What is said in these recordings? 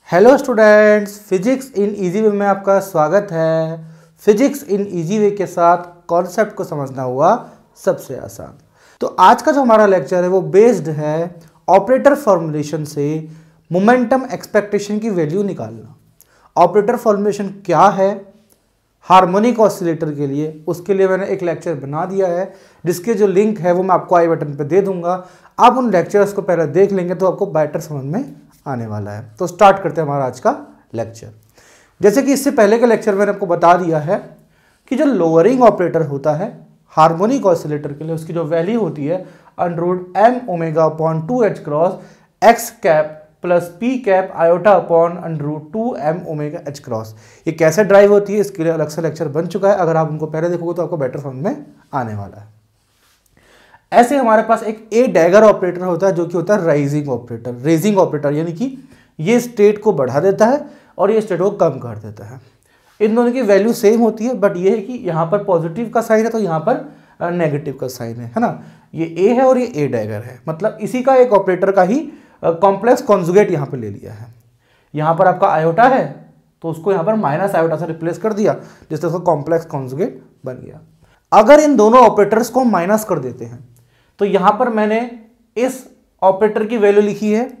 Hello students, physics in easy way में आपका स्वागत है। फिजिक्स इन इजी वे के साथ कॉन्सेप्ट को समझना हुआ सबसे आसान। तो आज का जो हमारा लेक्चर है वो बेस्ड है ऑपरेटर फॉर्मूलेशन से मोमेंटम एक्सपेक्टेशन की वैल्यू निकालना। ऑपरेटर फॉर्मूलेशन क्या है हार्मोनिक ऑसिलेटर के लिए, उसके लिए मैंने एक लेक्चर बना दिया है जिसके जो लिंक है वो मैं आपको आई बटन पे दे दूंगा। आप उन लेक्चर्स को पहले देख लेंगे तो आपको बेटर समझ में आने वाला है। तो स्टार्ट करते हैं हमारा आज का लेक्चर। जैसे कि इससे पहले के लेक्चर मैंने आपको बता दिया है कि जो लोअरिंग ऑपरेटर होता है हार्मोनिक ऑसिलेटर के लिए, उसकी जो वैल्यू होती है √m⍵/2h x cap plus p cap iota upon √2m⍵h। ये कैसे ड्राइव होती है इसके लिए अलग से लेक्चर बन चुका है। अगर आप उनको पहले देखोगे तो आपको बेटर समझ में आने वाला है। ऐसे हमारे पास एक ए डैगर ऑपरेटर होता है जो कि होता है राइजिंग ऑपरेटर, यानी कि ये स्टेट को बढ़ा देता है और ये स्टेट को कम कर देता है। इन दोनों की वैल्यू सेम होती है, बट ये है कि यहाँ पर पॉजिटिव का साइन है तो यहाँ पर नेगेटिव का साइन है ना। ये ए है और ये ए डैगर है, मतलब इसी का एक ऑपरेटर का ही कॉम्प्लेक्स कॉन्जुगेट यहाँ पर ले लिया है। यहाँ पर आपका आयोटा है तो उसको यहाँ पर माइनस आयोटा से रिप्लेस कर दिया, जिससे उसका कॉम्प्लेक्स कॉन्जुगेट बन गया। अगर इन दोनों ऑपरेटर्स को माइनस कर देते हैं तो यहां पर मैंने इस ऑपरेटर की वैल्यू लिखी है,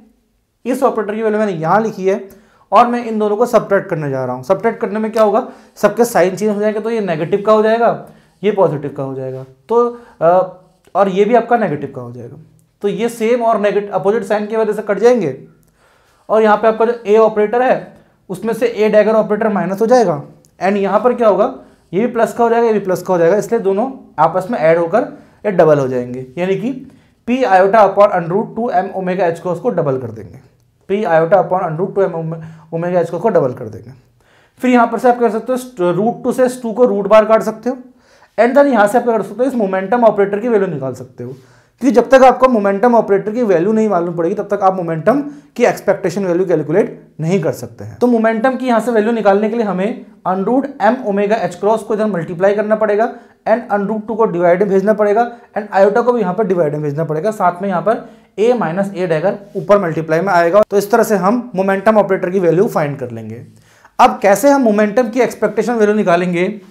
इस ऑपरेटर की वैल्यू मैंने यहां लिखी है और मैं इन दोनों को सब्ट्रैक्ट करने जा रहा हूं। सब्ट्रैक्ट करने में क्या होगा, सबके साइन चेंज हो जाएंगे, तो ये नेगेटिव का हो जाएगा, ये पॉजिटिव का हो जाएगा, तो और ये भी आपका नेगेटिव का हो जाएगा। तो ये सेम और नेगेटिव अपोजिट साइन की वजह से कट जाएंगे और यहाँ पे आपका जो ए ऑपरेटर है उसमें से ए डैगर ऑपरेटर माइनस हो जाएगा एंड यहाँ पर क्या होगा, ये भी प्लस का हो जाएगा, ये भी प्लस का हो जाएगा, इसलिए दोनों आपस में ऐड होकर ये डबल हो जाएंगे, यानी कि p आयोटा अपॉन √2m⍵h को उसको डबल कर देंगे। p आयोटा अपॉन √2m⍵h को डबल कर देंगे। फिर यहाँ पर से आप कर सकते हो √2 से 2 को रूट बार काट सकते हो एंड देन यहाँ से आप कर सकते हो इस मोमेंटम ऑपरेटर की वैल्यू निकाल सकते हो, क्योंकि जब तक आपको मोमेंटम ऑपरेटर की वैल्यू नहीं मालूम पड़ेगी तब तक आप मोमेंटम की एक्सपेक्टेशन वैल्यू कैलकुलेट नहीं कर सकते हैं। तो मोमेंटम की यहाँ से वैल्यू निकालने के लिए हमें √m⍵h को इधर मल्टीप्लाई करना पड़ेगा एंड √2 को डिवाइड में भेजना पड़ेगा एंड आयोटा को भी यहाँ पर डिवाइड में भेजना पड़ेगा, साथ में यहाँ पर a माइनस ए डैगर ऊपर मल्टीप्लाई में आएगा। तो इस तरह से हम मोमेंटम ऑपरेटर की वैल्यू फाइंड कर लेंगे। अब कैसे हम मोमेंटम की एक्सपेक्टेशन वैल्यू निकालेंगे,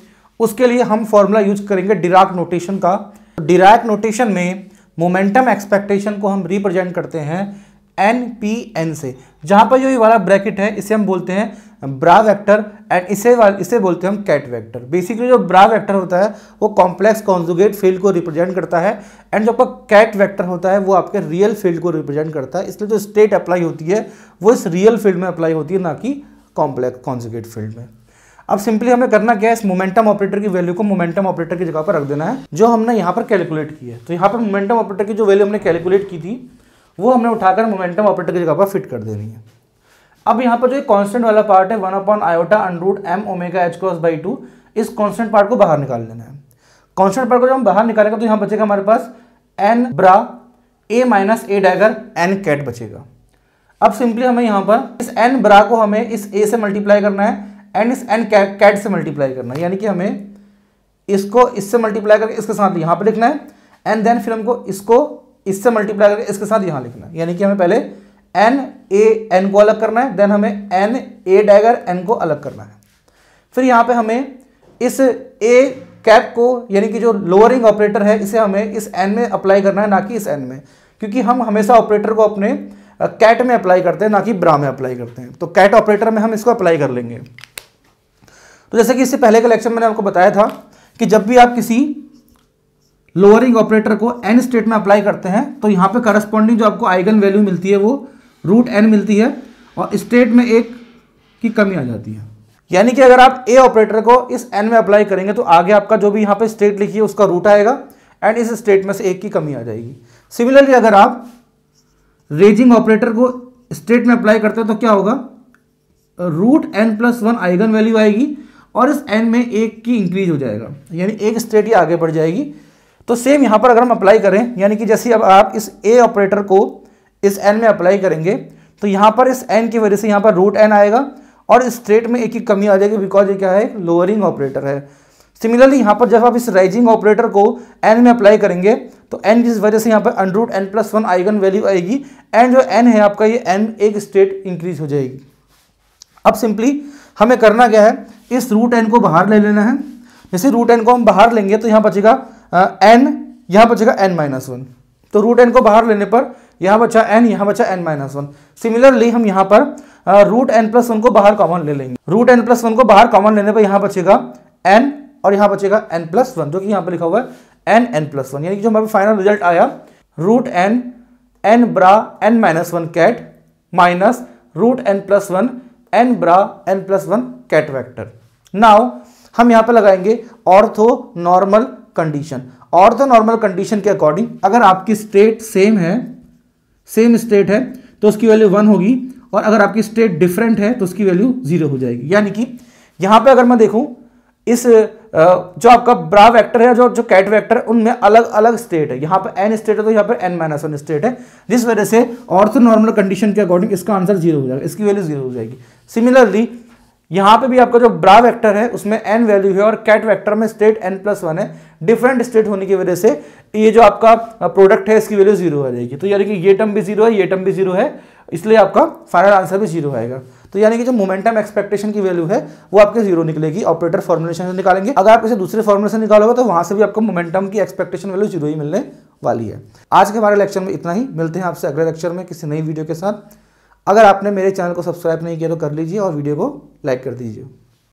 उसके लिए हम फॉर्मूला यूज करेंगे डिराक नोटेशन का। डिराक नोटेशन में मोमेंटम एक्सपेक्टेशन को हम रिप्रेजेंट करते हैं NP n से, जहां पर जो ये वाला ब्रैकेट है इसे हम बोलते हैं ब्रा वेक्टर एंड इसे बोलते हैं हम कैट वेक्टर। बेसिकली जो ब्रा वेक्टर होता है वो कॉम्प्लेक्स कॉन्जुगेट फील्ड को रिप्रेजेंट करता है एंड जो आपका कैट वेक्टर होता है वो आपके रियल फील्ड को रिप्रेजेंट करता है। इसलिए जो स्टेट अप्लाई होती है वो इस रियल फील्ड में अप्लाई होती है, ना कि कॉम्प्लेक्स कॉन्जुगेट फील्ड में। अब सिंपली हमें करना क्या है, इस मोमेंटम ऑपरेटर की वैल्यू को मोमेंटम ऑपरेटर की जगह पर रख देना है जो हमने यहाँ पर कैलकुलेट की है। तो यहाँ पर मोमेंटम ऑपरेटर की जो वैल्यू हमने कैलकुलेट की थी वो हमने उठाकर मोमेंटम ऑपरेटर की जगह पर फिट कर देनी है। अब यहाँ पर जो कांस्टेंट वाला पार्ट है 1/i√m⍵h²/2, इस कांस्टेंट पार्ट को बाहर निकाल लेना है। कांस्टेंट पार्ट को जब हम बाहर निकालेंगे तो यहाँ बचेगा हमारे पास n bra a minus a dagger n ket बचेगा। अब सिंपली हमें यहाँ पर इस n ब्रा को हमें इस a से मल्टीप्लाई करना है एंड इस n कैट से मल्टीप्लाई करना है, यानी कि हमें इसको इससे मल्टीप्लाई करके इसके साथ यहाँ पे लिखना है एंड देन फिर हमको इसको इससे मल्टीप्लाई करके इसके साथ यहाँ लिखना है, यानी कि हमें पहले n को अलग करना है, देन हमें n a डैगर n को अलग करना है। फिर यहाँ पे हमें इस a कैप को, यानी कि जो लोअरिंग ऑपरेटर है, इसे हमें इस n में अप्लाई करना है, ना कि इस n में, क्योंकि हम हमेशा ऑपरेटर को अपने कैट में अप्लाई करते हैं ना कि ब्रा में अप्लाई करते हैं। तो कैट ऑपरेटर में हम इसको अप्लाई कर लेंगे। तो जैसे कि इससे पहले के लेक्चर में मैंने आपको बताया था कि जब भी आप किसी लोअरिंग ऑपरेटर को n स्टेट में अप्लाई करते हैं तो यहाँ पे करस्पॉन्डिंग जो आपको आइगन वैल्यू मिलती है वो √n मिलती है और स्टेट में एक की कमी आ जाती है। यानी कि अगर आप a ऑपरेटर को इस n में अप्लाई करेंगे तो आगे आपका जो भी यहाँ पे स्टेट लिखी है उसका रूट आएगा एंड इस स्टेट में से एक की कमी आ जाएगी। सिमिलरली अगर आप रेजिंग ऑपरेटर को स्टेट में अप्लाई करते हैं तो क्या होगा, √n+1 आइगन वैल्यू आएगी और इस n में एक की इंक्रीज हो जाएगा, यानी एक स्टेट ही आगे बढ़ जाएगी। तो सेम यहाँ पर अगर हम अप्लाई करें, यानी कि जैसे अब आप इस a ऑपरेटर को इस n में अप्लाई करेंगे तो यहाँ पर इस n की वजह से यहाँ पर √n आएगा और इस स्टेट में एक की कमी आ जाएगी, बिकॉज ये क्या है, लोअरिंग ऑपरेटर है। सिमिलरली यहाँ पर जब आप इस राइजिंग ऑपरेटर को n में अप्लाई करेंगे तो n की वजह से यहाँ पर √n+1 आइगन वैल्यू आएगी एंड जो n है आपका, ये n एक स्टेट इंक्रीज हो जाएगी। अब सिंपली हमें करना क्या है, इस रूट एन को बाहर ले लेना है। जैसे रूट एन को हम बाहर लेंगे तो यहाँ बचेगा एन, यहाँ बचेगा एन माइनस वन। तो रूट एन को बाहर लेने पर यहाँ बचा एन, यहाँ बचा एन माइनस वन। सिमिलरली हम यहाँ पर रूट एन प्लस वन को बाहर कॉमन ले लेंगे। रूट एन प्लस वन को बाहर कॉमन लेने पर यहाँ बचेगा एन और यहाँ बचेगा एन प्लस वन, जो कि यहाँ पर लिखा हुआ है एन एन प्लस वन। यानी कि जो हमारा फाइनल रिजल्ट आया root N N bra N minus one ket minus root N plus one N bra N plus one ket vector. Now हम यहाँ पे लगाएंगे orthonormal condition. Orthonormal condition के अकॉर्डिंग अगर आपकी स्टेट सेम है, same state है तो उसकी वैल्यू 1 होगी, और अगर आपकी स्टेट डिफरेंट है तो उसकी वैल्यू 0 हो जाएगी। यानी कि यहाँ पे अगर मैं देखूँ इस जो आपका ब्रा वेक्टर है, जो कैट वेक्टर है, उनमें अलग अलग स्टेट है। यहाँ पे n स्टेट है तो यहाँ पे n माइनस वन स्टेट है, जिस वजह से ऑर्थो नॉर्मल कंडीशन के अकॉर्डिंग इसका आंसर 0 हो जाएगा, इसकी वैल्यू 0 हो जाएगी। सिमिलरली यहाँ पे भी आपका जो ब्रा वेक्टर है उसमें n वैल्यू है और कैट वेक्टर में स्टेट n प्लस वन है। डिफरेंट स्टेट होने की वजह से ये जो आपका प्रोडक्ट है इसकी वैल्यू 0 आ जाएगी। तो यानी कि ये टर्म भी 0 है, ये टर्म भी 0 है, इसलिए आपका फाइनल आंसर भी 0 आएगा। तो यानी कि जो मोमेंटम एक्सपेक्टेशन की वैल्यू है वो आपके 0 निकलेगी। ऑपरेटर फॉर्मुलेशन से निकालेंगे, अगर आप इसे दूसरे फॉर्मुलेशन निकालोगे तो वहां से भी आपको मोमेंटम की एक्सपेक्टेशन वैल्यू 0 ही मिलने वाली है। आज के हमारे लेक्चर में इतना ही, मिलते हैं आपसे अगले लेक्चर में किसी नई वीडियो के साथ। अगर आपने मेरे चैनल को सब्सक्राइब नहीं किया तो कर लीजिए और वीडियो को लाइक कर दीजिए।